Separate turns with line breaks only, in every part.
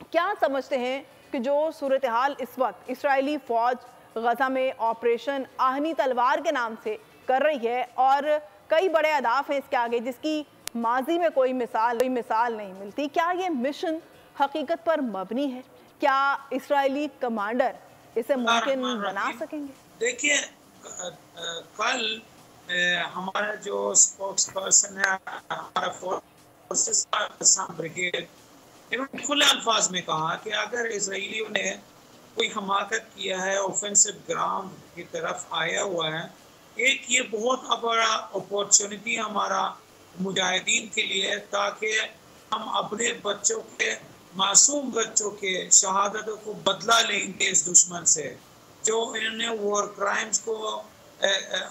क्या समझते हैं कि जो सूरत हाल इस वक्त इसराइली फ़ौज गज़ा में ऑपरेशन आहनी तलवार के नाम से कर रही है, और कई बड़े अहदाफ हैं इसके आगे जिसकी माजी में कोई मिसाल नहीं मिलती, क्या ये मिशन हकीकत पर मबनी है? क्या इसराइली कमांडर इसे मुमकिन बना सकेंगे?
देखिए, कल हमारा जो स्पोक्स पर्सन है, हमारा फोर्सेस ब्रिगेड, इन्होंने खुले अल्फाज में कहा कि अगर इसराइलियों ने कोई हमाकत किया है, ऑफेंसिव ग्राउंड की तरफ आया हुआ है, एक ये बहुत बड़ा अपॉर्चुनिटी हमारा मुजाहिदीन के लिए, ताकि हम अपने बच्चों के, मासूम बच्चों के शहादतों को बदला लेंगे इस दुश्मन से जो इन्होंने वॉर क्राइम्स को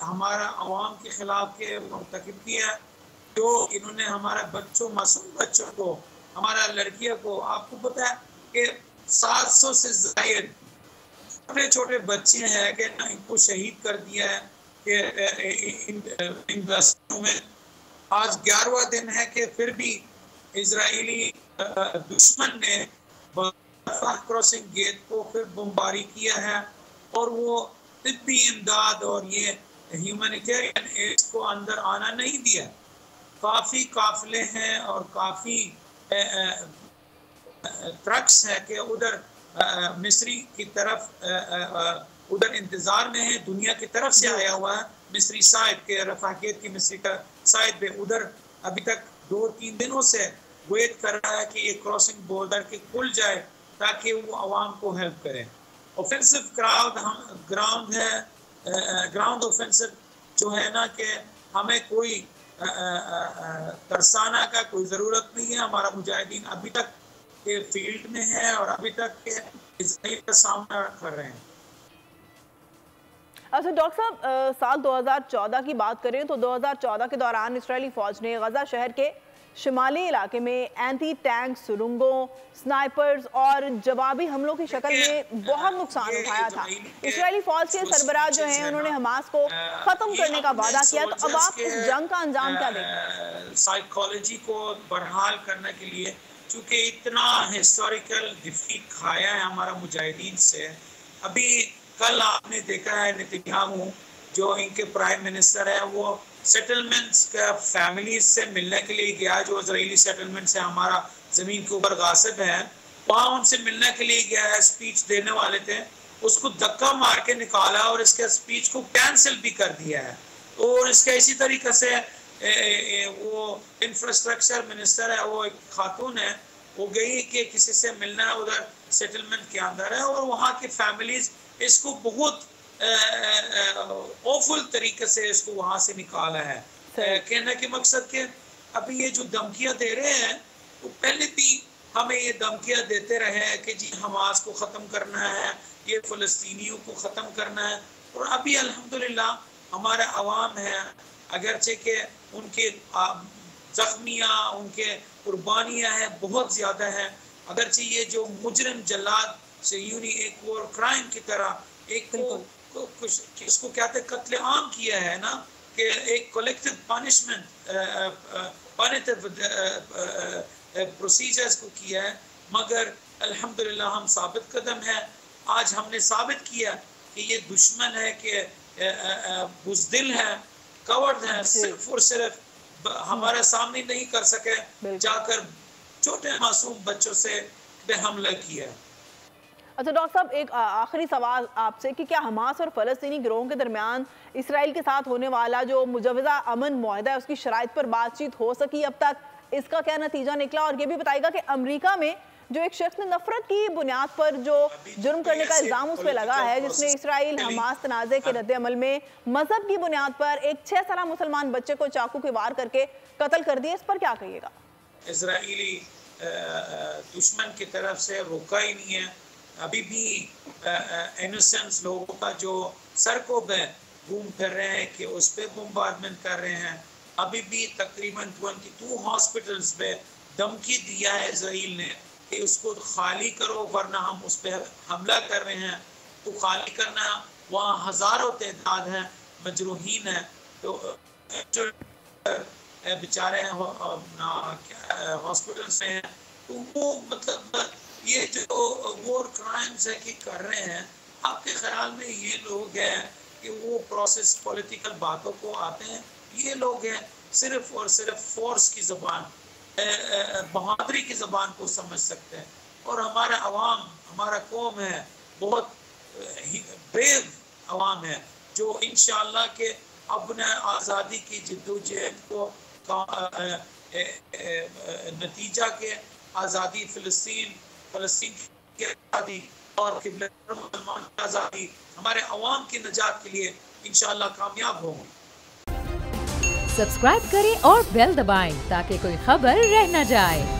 हमारा अवाम के खिलाफ के मुर्तकिब किया, जो इन्होंने हमारा बच्चों, मासूम बच्चों को, हमारा लड़कियों को, आपको पता है कि 700 से ज़ायद छोटे छोटे बच्चे हैं कि इनको शहीद कर दिया है कि इन दस्तों में। आज 11वां दिन है कि फिर भी इजरायली दुश्मन ने क्रॉसिंग गेट को फिर बमबारी किया है, और वो तिब्बी इमदाद और ये ह्यूमैनिटेरियन एड को अंदर आना नहीं दिया। काफ़ी काफिले हैं और काफ़ी ट्रक्स हैं कि उधर मिस्री की तरफ उधर इंतज़ार में है, दुनिया की तरफ से आया हुआ है मिस्री साइड के, रफाकेत की मिस्री का साइड पे उधर अभी तक 2-3 दिनों से वेट कर रहा है कि ये क्रॉसिंग बॉर्डर के खुल जाए ताकि वो आवाम को हेल्प करें। ऑफेंसिव ग्राउंड है, ग्राउंड ऑफेंसिव जो है ना, कि हमें कोई तरसाना का कोई ज़रूरत नहीं है। हमारा मुजाहिदीन अभी तक के फील्ड में है और अभी तक के इजराइल का सामना कर रहे हैं।
अच्छा डॉक्टर साहब, साल 2014 की बात करें तो 2014 के दौरान इसराइली फ़ौज ने गज़ा शहर के शिमाली इलाके में एंटी टैंक सुरंगों, स्नाइपर्स और जवाबी हमलों की शक्ल में बहुत नुकसान उठाया था। इसराइली फ़ौज के सरबराह जो हैं उन्होंने हमास को ख़त्म करने का वादा किया, तो अब आप इस जंग का अंजाम क्या देंगे?
साइकोलॉजी को बहाल करने के लिए, चूँकि इतना हिस्टोरिकल डिफीट खाया है हमारा मुजाहिदीन से। अभी कल आपने देखा है नेतन्याहू जो इनके प्राइम मिनिस्टर है, वो सेटलमेंट्स का फैमिली से मिलने के लिए गया, जो इजरायली सेटलमेंट से हमारा ज़मीन के ऊपर गासिब है, वहाँ उनसे मिलने के लिए गया है। स्पीच देने वाले थे, उसको धक्का मार के निकाला और इसके स्पीच को कैंसिल भी कर दिया है। और इसका इसी तरीके से वो इंफ्रास्ट्रक्चर मिनिस्टर है, वो एक खातून है, वो गई कि किसी से मिलना उधर सेटलमेंट के अंदर है, और वहाँ की फैमिलीज इसको बहुत ऑफुल तरीके से इसको वहाँ से निकाला है। कहने के मकसद के अभी ये जो धमकियाँ दे रहे हैं, वो पहले भी हमें ये धमकियाँ देते रहे हैं कि जी हमास को ख़त्म करना है, ये फ़लस्तीनियों को ख़त्म करना है। और अभी अल्हम्दुलिल्लाह हमारे अवाम है, अगरचे के उनके ज़ख्मियाँ, उनके कुर्बानियाँ हैं बहुत ज़्यादा हैं, अगरचे ये जो मुजरिम जल्लाद सयूनी एक वॉर क्राइम की तरह एक कुछ इसको कहते कत्ले आम किया है ना, कि एक कलेक्टिव पनिशमेंट पनिटिव प्रोसीजर्स को किया है। मगर अल्हम्दुलिल्लाह हम साबित कदम है। आज हमने साबित किया कि ये दुश्मन है, कि बुज़दिल है, कवर्ड है, सिर्फ और सिर्फ हमारे सामने नहीं कर सके, जाकर छोटे मासूम बच्चों से हमला किया।
अच्छा डॉक्टर साहब, एक आखिरी सवाल आपसे कि क्या हमास और फ़लस्तीनी गिरोह के दरमियान इसराइल के साथ होने वाला जो मुजवज़ा अमन मुआहदा है उसकी शराइत पर बातचीत हो सकी अब तक? इसका क्या नतीजा निकला? और ये भी बताइएगा कि अमेरिका में जो एक शख्स ने नफरत की बुनियाद पर जो जुर्म करने का इल्ज़ाम उस पर लगा है, जिसने इसराइल हमास तनाज़े के रद्द अमल में मजहब की बुनियाद पर एक 6 साला मुसलमान बच्चे को चाकू के वार करके कत्ल कर दिया, इस पर क्या कहिएगा?
इसराइली दुश्मन की तरफ से रोका ही नहीं है। अभी भी इनोसेंस लोगों का जो सड़कों पे घूम फिर रहे हैं कि उस पर बम्बार्डमेंट कर रहे हैं। अभी भी तकरीबन 22 हॉस्पिटल्स पे धमकी दिया है इसराइल ने कि उसको खाली करो वरना हम उस पर हमला कर रहे हैं। तो खाली करना, वहाँ हज़ारों तादाद हैं, मजरूहीन है, तो जो बेचारे हॉस्पिटल्स में हैं, तो वो मतलब ये वॉर क्राइम्स है कि कर रहे हैं, आपके ख्याल में ये लोग हैं कि वो प्रोसेस पॉलिटिकल बातों को आते हैं? ये लोग हैं सिर्फ और सिर्फ फोर्स की ज़बान, बहादुरी की ज़बान को समझ सकते हैं। और हमारा अवाम, हमारा कौम है, बहुत ब्रेव अवाम है, जो इंशाअल्लाह के अपने आज़ादी की जद्दोजहद को नतीजा के आज़ादी, फ़लस्तीन की आज़ादी और मुसलमान की आज़ादी, हमारे अवाम की निजात के लिए इंशाअल्लाह कामयाब होंगे।
सब्सक्राइब करें और बेल दबाएं ताकि कोई खबर रह न जाए।